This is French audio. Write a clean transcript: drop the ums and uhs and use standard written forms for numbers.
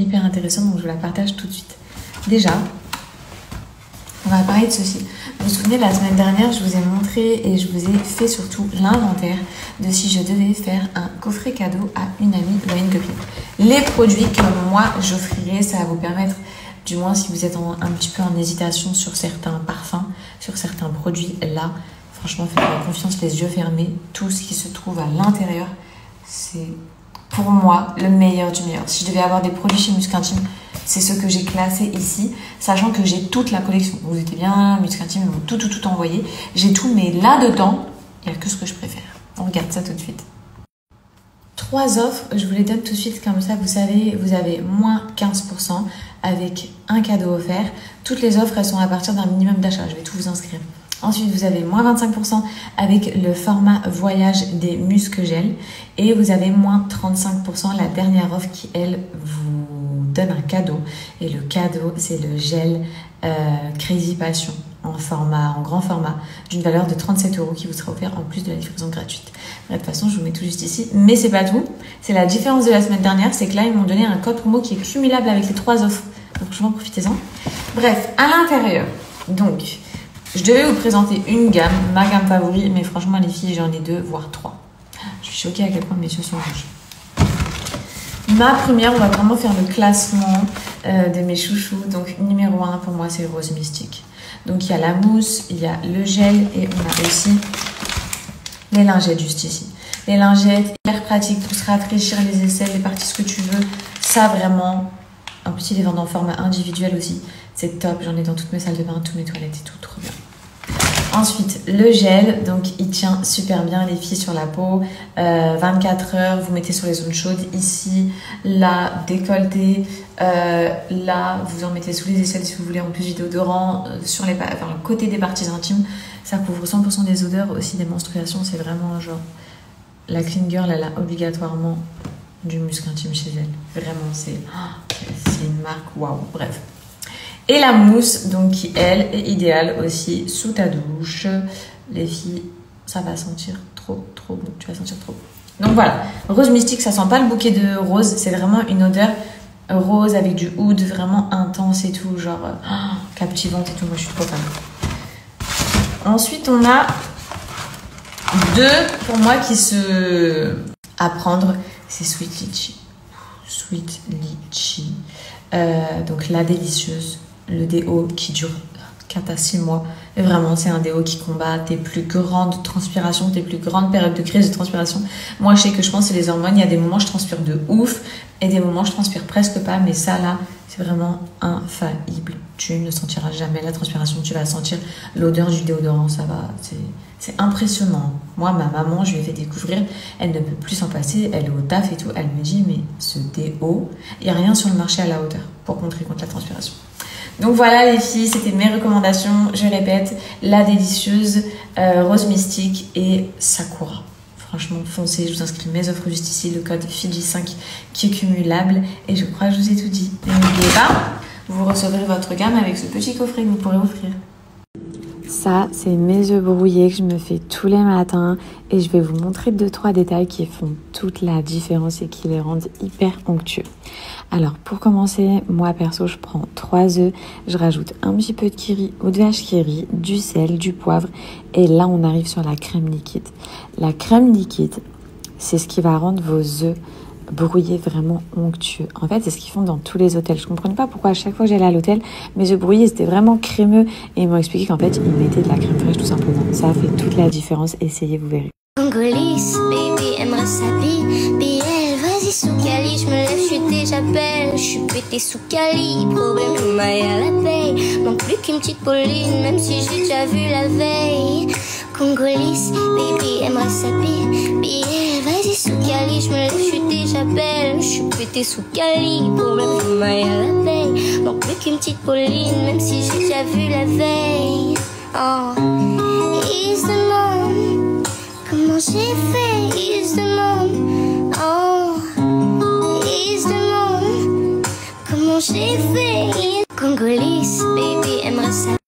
hyper intéressante, donc je vous la partage tout de suite. Déjà, on va parler de ceci. Vous vous souvenez, la semaine dernière, je vous ai montré et je vous ai fait surtout l'inventaire de si je devais faire un coffret cadeau à une amie ou à une copine. Les produits que moi j'offrirai, ça va vous permettre, du moins si vous êtes un petit peu en hésitation sur certains parfums, sur certains produits, là, franchement, faites-moi confiance, les yeux fermés. Tout ce qui se trouve à l'intérieur, c'est pour moi le meilleur du meilleur. Si je devais avoir des produits chez Musc Intime, c'est ce que j'ai classé ici, sachant que j'ai toute la collection. Vous étiez bien, Musc Intime, ils m'ont tout envoyé. J'ai tout, mais là-dedans, il n'y a que ce que je préfère. On regarde ça tout de suite. 3 offres, je vous les donne tout de suite, comme ça vous savez, vous avez moins 15% avec un cadeau offert. Toutes les offres, elles sont à partir d'un minimum d'achat. Je vais tout vous inscrire. Ensuite, vous avez moins 25% avec le format voyage des Musc Gel. Et vous avez moins 35%, la dernière offre qui, elle, vous donne un cadeau. Et le cadeau, c'est le gel Crazy Passion en grand format, d'une valeur de 37 € qui vous sera offert en plus de la livraison gratuite. De toute façon, je vous mets tout juste ici. Mais c'est pas tout. C'est la différence de la semaine dernière, c'est que là, ils m'ont donné un code promo qui est cumulable avec les 3 offres. Donc, je m'en profitez-en. Bref, à l'intérieur, donc... je devais vous présenter une gamme, ma gamme favori, mais franchement les filles, j'en ai 2, voire 3. Je suis choquée à quel point mes yeux sont rouges. Ma première, on va vraiment faire le classement de mes chouchous. Donc numéro 1 pour moi, c'est Rose Mystique. Donc il y a la mousse, il y a le gel et on a aussi les lingettes juste ici. Les lingettes, hyper pratiques pour se rafraîchir les aisselles, les parties, ce que tu veux. Ça vraiment, en plus ils les vendent en format individuel aussi. C'est top, j'en ai dans toutes mes salles de bain, toutes mes toilettes et tout, trop bien. Ensuite, le gel, donc il tient super bien les filles sur la peau. 24 heures, vous mettez sur les zones chaudes, ici, là, décolleté. Là, vous en mettez sous les aisselles si vous voulez, en plus du déodorant, sur le côté des parties intimes. Ça couvre 100% des odeurs, aussi des menstruations. C'est vraiment genre, la clean girl, elle a obligatoirement du Musc Intime chez elle. Vraiment, c'est une marque, waouh, bref. Et la mousse, donc qui elle est idéale aussi sous ta douche. Les filles, ça va sentir trop bon. Tu vas sentir trop bon. Donc voilà, Rose Mystique, ça sent pas le bouquet de rose. C'est vraiment une odeur rose avec du oud vraiment intense et tout. Genre captivante et tout. Moi, je suis trop fan. Ensuite, on a 2 pour moi qui se... à prendre. C'est Sweet Litchi. Sweet Litchi. Donc la délicieuse. Le déo qui dure 4 à 6 mois. Et vraiment, c'est un déo qui combat tes plus grandes transpirations, tes plus grandes périodes de crise de transpiration. Moi, je sais que je pense que c'est les hormones. Il y a des moments, je transpire de ouf. Et des moments, je transpire presque pas. Mais ça, là, c'est vraiment infaillible. Tu ne sentiras jamais la transpiration. Tu vas sentir l'odeur du déodorant. Ça va, c'est impressionnant. Moi, ma maman, je lui ai fait découvrir. Elle ne peut plus s'en passer. Elle est au taf et tout. Elle me dit, mais ce déo, il n'y a rien sur le marché à la hauteur pour contrer contre la transpiration. Donc voilà les filles, c'était mes recommandations. Je répète, la délicieuse, Rose Mystique et Sakura. Franchement, foncez, je vous inscris mes offres juste ici, le code Fiji5 qui est cumulable. Et je crois que je vous ai tout dit. Et n'oubliez pas, vous recevrez votre gamme avec ce petit coffret que vous pourrez offrir. Ça, c'est mes œufs brouillés que je me fais tous les matins et je vais vous montrer 2-3 détails qui font toute la différence et qui les rendent hyper onctueux. Alors, pour commencer, moi perso, je prends 3 œufs, je rajoute un petit peu de kiri ou de vache qui rit, du sel, du poivre et là, on arrive sur la crème liquide. La crème liquide, c'est ce qui va rendre vos œufs brouillés vraiment onctueux. En fait, c'est ce qu'ils font dans tous les hôtels. Je ne comprenais pas pourquoi à chaque fois que j'allais à l'hôtel, mes œufs brouillés, c'était vraiment crémeux. Et ils m'ont expliqué qu'en fait, ils mettaient de la crème fraîche tout simplement. Ça fait toute la différence. Essayez, vous verrez. Congolise, baby, aimerait sa vie. BL, vas-y, sous Cali, je me lève, je suis déjà belle. Je suis pété sous Cali, problème, je m'aille à la veille. Manque plus qu'une petite Pauline, même si j'ai déjà vu la veille. Congolise, baby, aimerait sa vie. BL, vas-y, sous Cali, je me lève, je suis déjà belle. Je suis pété sous Cali, problème, je m'aille à la veille. Manque plus qu'une petite Pauline, même si j'ai déjà vu la veille. Oh, il se demande comment j'ai fait, il se demande. Oh, il se demande comment j'ai fait. Congolise, baby, aimerait ça.